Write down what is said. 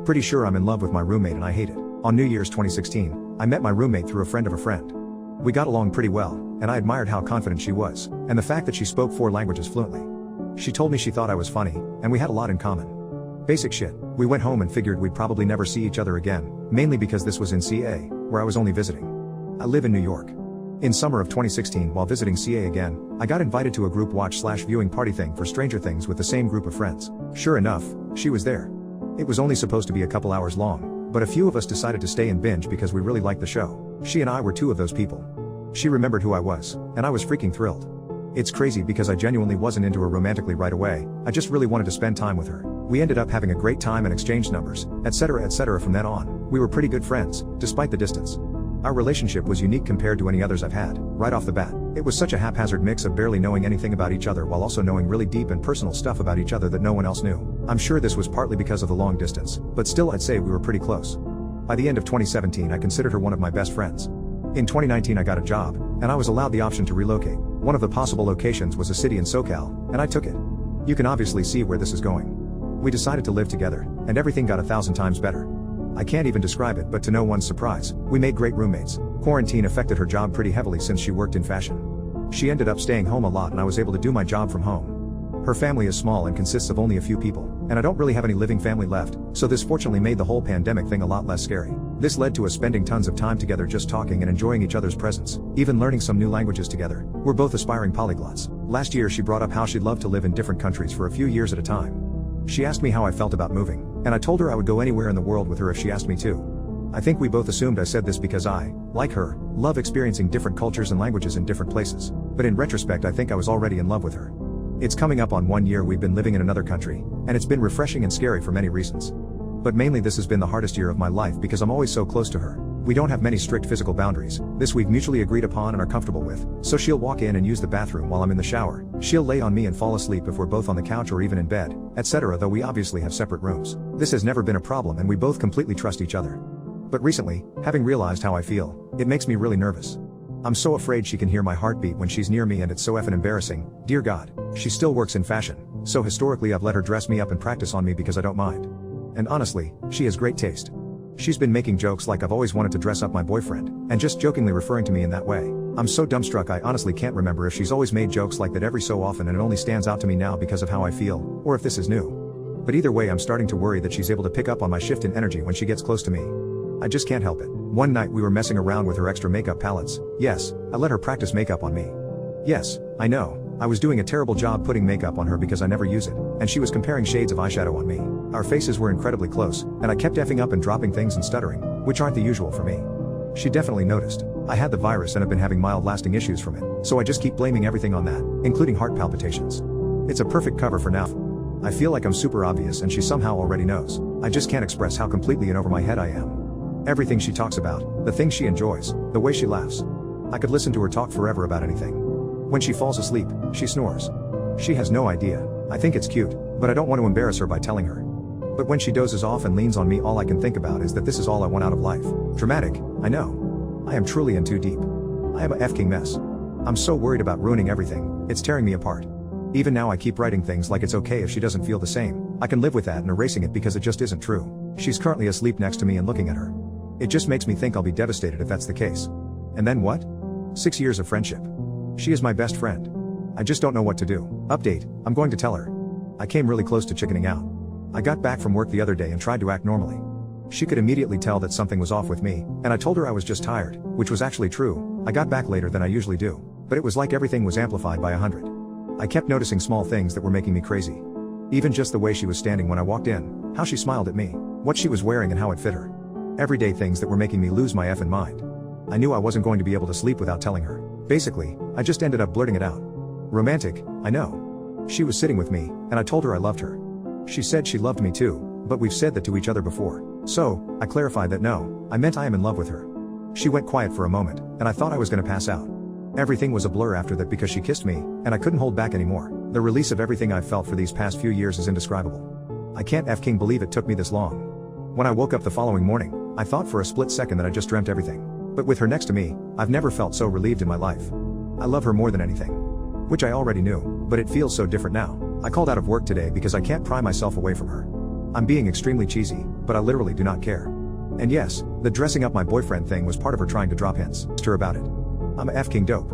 Pretty sure I'm in love with my roommate and I hate it. On New Year's 2016, I met my roommate through a friend of a friend. We got along pretty well, and I admired how confident she was, and the fact that she spoke 4 languages fluently. She told me she thought I was funny, and we had a lot in common. Basic shit. We went home and figured we'd probably never see each other again, mainly because this was in CA, where I was only visiting. I live in New York. In summer of 2016, while visiting CA again, I got invited to a group watch/viewing party thing for Stranger Things with the same group of friends. Sure enough, she was there. It was only supposed to be a couple hours long, but a few of us decided to stay and binge because we really liked the show. She and I were 2 of those people. She remembered who I was, and I was freaking thrilled. It's crazy because I genuinely wasn't into her romantically right away, I just really wanted to spend time with her. We ended up having a great time and exchanged numbers, etc. From then on, we were pretty good friends, despite the distance. Our relationship was unique compared to any others I've had, right off the bat. It was such a haphazard mix of barely knowing anything about each other while also knowing really deep and personal stuff about each other that no one else knew. I'm sure this was partly because of the long distance, but still I'd say we were pretty close. By the end of 2017 I considered her one of my best friends. In 2019 I got a job, and I was allowed the option to relocate. One of the possible locations was a city in SoCal, and I took it. You can obviously see where this is going. We decided to live together, and everything got 1,000 times better. I can't even describe it, but to no one's surprise, we made great roommates. Quarantine affected her job pretty heavily since she worked in fashion. She ended up staying home a lot and I was able to do my job from home. Her family is small and consists of only a few people, and I don't really have any living family left, so this fortunately made the whole pandemic thing a lot less scary. This led to us spending tons of time together just talking and enjoying each other's presence, even learning some new languages together. We're both aspiring polyglots. Last year she brought up how she'd love to live in different countries for a few years at a time. She asked me how I felt about moving, and I told her I would go anywhere in the world with her if she asked me to. I think we both assumed I said this because I, like her, love experiencing different cultures and languages in different places, but in retrospect I think I was already in love with her. It's coming up on 1 year we've been living in another country, and it's been refreshing and scary for many reasons. But mainly this has been the hardest year of my life because I'm always so close to her. We don't have many strict physical boundaries, this we've mutually agreed upon and are comfortable with, so she'll walk in and use the bathroom while I'm in the shower, she'll lay on me and fall asleep if we're both on the couch or even in bed, etc. though we obviously have separate rooms. This has never been a problem and we both completely trust each other. But recently, having realized how I feel, it makes me really nervous. I'm so afraid she can hear my heartbeat when she's near me and it's so effing embarrassing. Dear God, she still works in fashion, so historically I've let her dress me up and practice on me because I don't mind. And honestly, she has great taste. She's been making jokes like I've always wanted to dress up my boyfriend, and just jokingly referring to me in that way. I'm so dumbstruck I honestly can't remember if she's always made jokes like that every so often and it only stands out to me now because of how I feel, or if this is new. But either way I'm starting to worry that she's able to pick up on my shift in energy when she gets close to me. I just can't help it. One night we were messing around with her extra makeup palettes. Yes, I let her practice makeup on me. Yes, I know, I was doing a terrible job putting makeup on her because I never use it, and she was comparing shades of eyeshadow on me. Our faces were incredibly close, and I kept effing up and dropping things and stuttering, which aren't the usual for me. She definitely noticed. I had the virus and have been having mild lasting issues from it, so I just keep blaming everything on that, including heart palpitations. It's a perfect cover for now. I feel like I'm super obvious and she somehow already knows. I just can't express how completely in over my head I am. Everything she talks about, the things she enjoys, the way she laughs. I could listen to her talk forever about anything. When she falls asleep, she snores. She has no idea. I think it's cute, but I don't want to embarrass her by telling her. But when she dozes off and leans on me, all I can think about is that this is all I want out of life. Dramatic, I know. I am truly in too deep. I am a f-king mess. I'm so worried about ruining everything, it's tearing me apart. Even now I keep writing things like it's okay if she doesn't feel the same. I can live with that and erasing it because it just isn't true. She's currently asleep next to me and looking at her. It just makes me think I'll be devastated if that's the case. And then what? 6 years of friendship. She is my best friend. I just don't know what to do. Update, I'm going to tell her. I came really close to chickening out. I got back from work the other day and tried to act normally. She could immediately tell that something was off with me, and I told her I was just tired, which was actually true. I got back later than I usually do, but it was like everything was amplified by 100. I kept noticing small things that were making me crazy. Even just the way she was standing when I walked in, how she smiled at me, what she was wearing and how it fit her. Everyday things that were making me lose my effing mind. I knew I wasn't going to be able to sleep without telling her. Basically, I just ended up blurting it out. Romantic, I know. She was sitting with me, and I told her I loved her. She said she loved me too, but we've said that to each other before. So, I clarified that no, I meant I am in love with her. She went quiet for a moment, and I thought I was gonna pass out. Everything was a blur after that because she kissed me, and I couldn't hold back anymore. The release of everything I've felt for these past few years is indescribable. I can't f-king believe it took me this long. When I woke up the following morning, I thought for a split second that I just dreamt everything. But with her next to me, I've never felt so relieved in my life. I love her more than anything. Which I already knew, but it feels so different now. I called out of work today because I can't pry myself away from her. I'm being extremely cheesy, but I literally do not care. And yes, the dressing up my boyfriend thing was part of her trying to drop hints to her about it. I'm a F king dope.